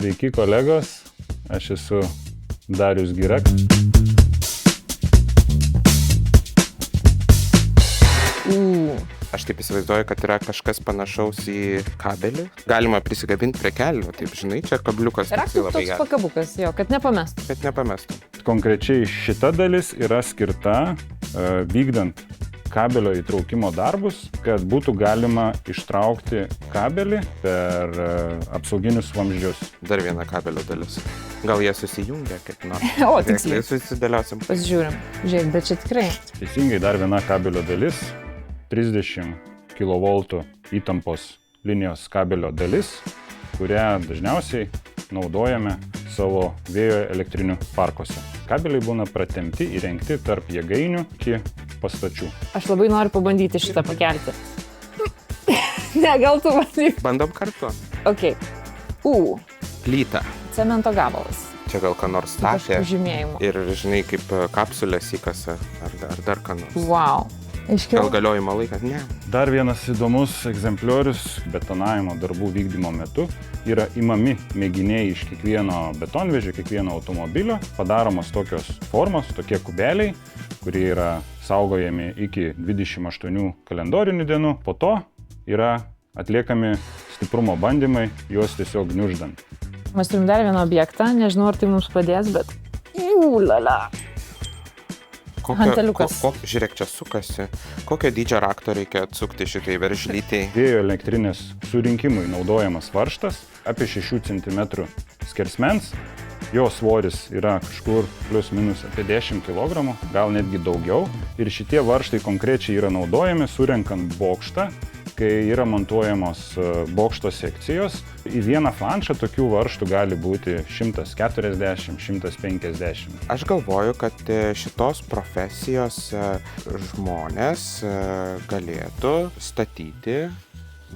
Sveiki kolegos, aš esu Darius Girak. Aš taip įsivaizduoju, kad yra kažkas panašaus į kabelį. Galima prisikabinti prie kelio, taip žinai, čia kabliukas. Raktas toks pakabukas, jo, kad nepamestum. Kad nepamestum. Konkrečiai šita dalis yra skirta vykdant kabelio įtraukimo darbus, kad būtų galima ištraukti kabelį per apsauginius vamzdžius. Dar viena kabelio dalis. Gal jie susijungia kaip nors? O, tiksliai. Susidėliosim. Pasižiūrim. Žiūrėk, bet čia tikrai. Teisingai, dar viena kabelio dalis, 30 kV įtampos linijos kabelio dalis, kurią dažniausiai naudojame savo vėjo elektrinių parkuose. Kabeliai būna pratempti, įrengti tarp jėgainių iki pastačių. Aš labai noriu pabandyti šitą pakelti. Ne, gal tu bandyk. Bandom kartu. Ok. Plyta. Cemento gabalas. Čia gal ką nors Su statė. kažkokiu žymėjimu. Ir žinai, kaip kapsulės įkasa ar dar ką nors. Wow. Gal Aiškiau. galiojimo laikas? Ne. Dar vienas įdomus egzempliorius betonavimo darbų vykdymo metu yra imami mėginiai iš kiekvieno betonvežio, kiekvieno automobilio, padaromos tokios formos, tokie kubeliai, kurie yra saugojami iki 28 kalendorinių dienų. Po to yra atliekami stiprumo bandymai, juos tiesiog gniuždant. Mes turim dar vieną objektą, nežinau, ar tai mums padės, bet... Lala. Hanteliukas. Žiūrėk, čia sukasi. Kokio dydžio rakto reikia atsukti šitai veržlytei? Vėjo elektrinės surinkimui naudojamas varžtas apie 6 cm skersmens. Jo svoris yra kažkur plius minus apie 10 kg, gal netgi daugiau. Ir šitie varžtai konkrečiai yra naudojami surenkant bokštą, kai yra montuojamos bokšto sekcijos. Į vieną flanšą tokių varžtų gali būti 140, 150. Aš galvoju, kad šitos profesijos žmonės galėtų statyti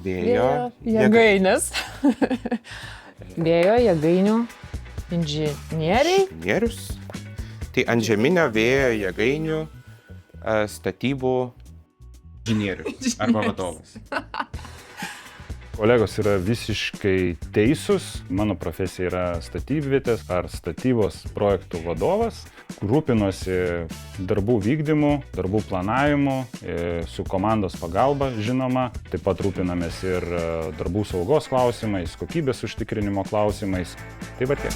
vėjo jėgainės. Vėjo jėgainių inžinieriai. Inžinierius. Tai antžeminio vėjo jėgainių statybų inžinierius arba vadovas. Kolegos yra visiškai teisūs. Mano profesija yra statybvietės ar statybos projektų vadovas. Rūpinosi darbų vykdymu, darbų planavimu, su komandos pagalba žinoma. Taip pat rūpinamės ir darbų saugos klausimais, kokybės užtikrinimo klausimais. Tai va tiek.